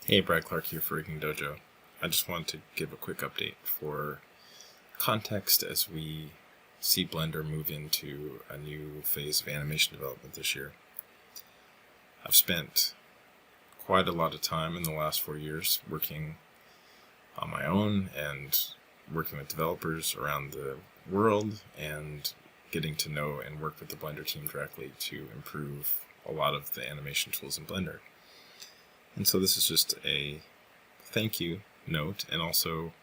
Hey, Brad Clark here for Dojo. I just wanted to give a quick update for context as we see Blender move into a new phase of animation development this year. I've spent quite a lot of time in the last 4 years working on my own and working with developers around the world and getting to know and work with the Blender team directly to improve a lot of the animation tools in Blender. And so this is just a thank you note, and also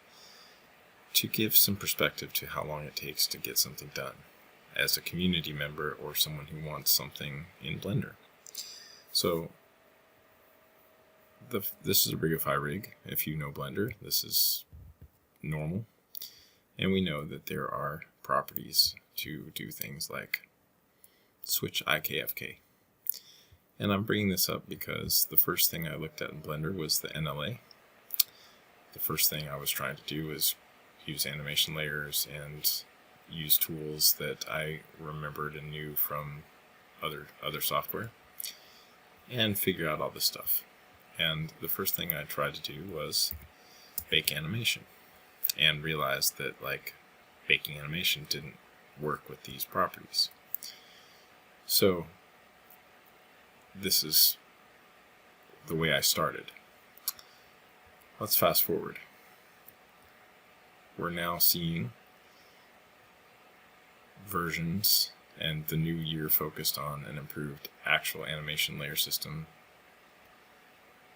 to give some perspective to how long it takes to get something done as a community member or someone who wants something in Blender. So this is a Rigify rig. If you know Blender, this is normal. And we know that there are properties to do things like switch IKFK. And I'm bringing this up because the first thing I looked at in Blender was the NLA. The first thing I was trying to do was use animation layers and use tools that I remembered and knew from other software and figure out all this stuff. And the first thing I tried to do was bake animation and realized that baking animation didn't work with these properties. So this is the way I started. Let's fast forward. We're now seeing versions and the new year focused on an improved actual animation layer system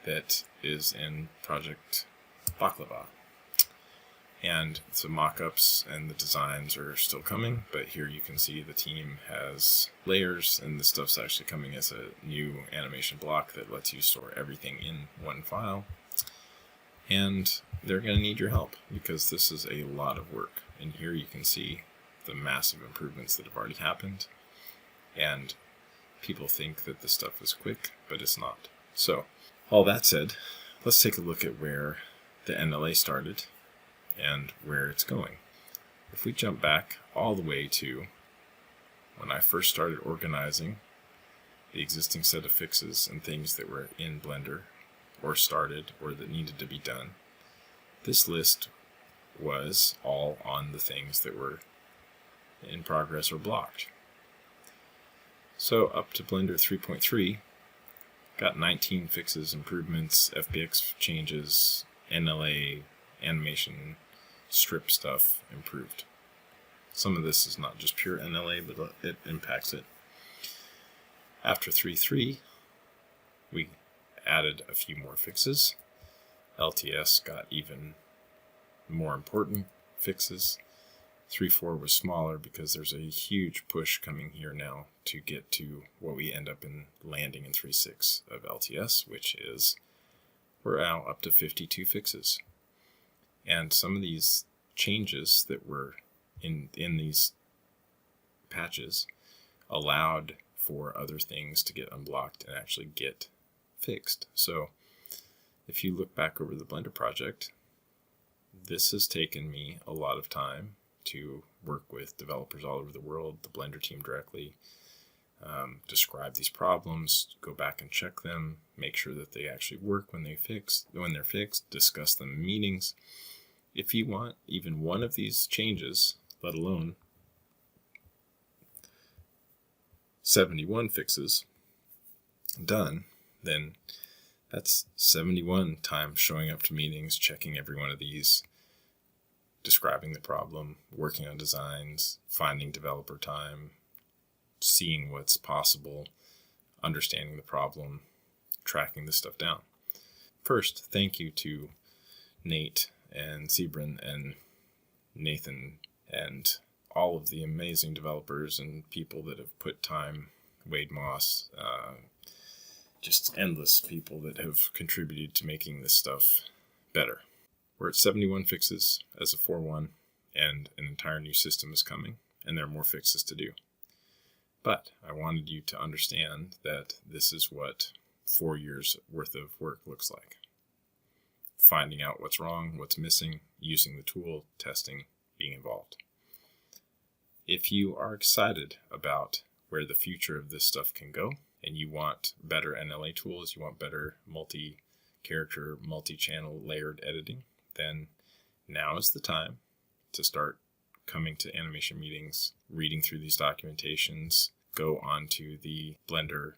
that is in Project Baklava. And the mock-ups and the designs are still coming, but here you can see the team has layers, and the stuff's actually coming as a new animation block that lets you store everything in one file. And they're going to need your help because this is a lot of work. And here you can see the massive improvements that have already happened. And people think that this stuff is quick, but it's not. So, all that said, let's take a look at where the NLA started and where it's going. If we jump back all the way to when I first started organizing the existing set of fixes and things that were in Blender or started or that needed to be done, this list was all on the things that were in progress or blocked. So up to Blender 3.3, got 19 fixes, improvements, FBX changes, NLA, animation, strip stuff improved. Some of this is not just pure NLA, but it impacts it. After 3.3, we added a few more fixes. LTS got even more important fixes. 3.4 was smaller because there's a huge push coming here now to get to what we end up in landing in 3.6 of LTS, which is we're now up to 52 fixes. And some of these changes that were in these patches allowed for other things to get unblocked and actually get fixed. So if you look back over the Blender project, this has taken me a lot of time to work with developers all over the world, the Blender team directly, describe these problems, go back and check them, make sure that they actually work when they're fixed, discuss them in meetings. If you want even one of these changes, let alone 71 fixes done, then that's 71 times showing up to meetings, checking every one of these, describing the problem, working on designs, finding developer time, seeing what's possible, understanding the problem, tracking this stuff down. First, thank you to Nate and Zebrin and Nathan and all of the amazing developers and people that have put time, Wade Moss, just endless people that have contributed to making this stuff better. We're at 71 fixes as a 4.1, and an entire new system is coming, and there are more fixes to do. But I wanted you to understand that this is what 4 years worth of work looks like. Finding out what's wrong, what's missing, using the tool, testing, being involved. If you are excited about where the future of this stuff can go, and you want better NLA tools, you want better multi character multi-channel layered editing, then now is the time to start coming to animation meetings, reading through these documentations, go onto the Blender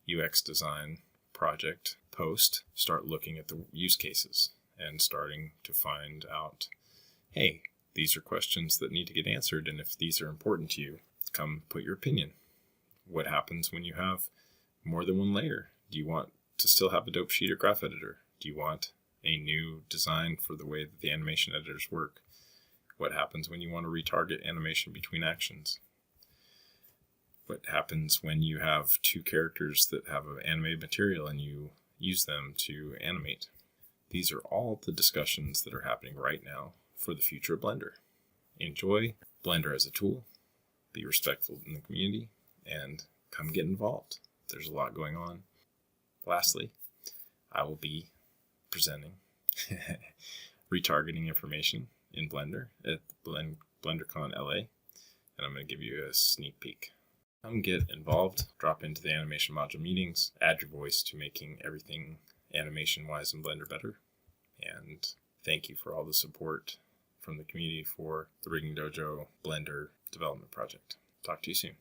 UX design project post, start looking at the use cases and starting to find out, hey, these are questions that need to get answered, and if these are important to you, come put your opinion. What happens when you have more than one layer? Do you want to still have a dope sheet or graph editor? Do you want a new design for the way that the animation editors work? What happens when you want to retarget animation between actions? What happens when you have two characters that have animated material and you use them to animate? These are all the discussions that are happening right now for the future of Blender. Enjoy Blender as a tool, be respectful in the community, and come get involved. There's a lot going on. Lastly, I will be presenting retargeting information in Blender at BlenderCon LA, and I'm going to give you a sneak peek. Come get involved, drop into the animation module meetings, add your voice to making everything animation-wise in Blender better, and thank you for all the support from the community for the Rigging Dojo Blender development project. Talk to you soon.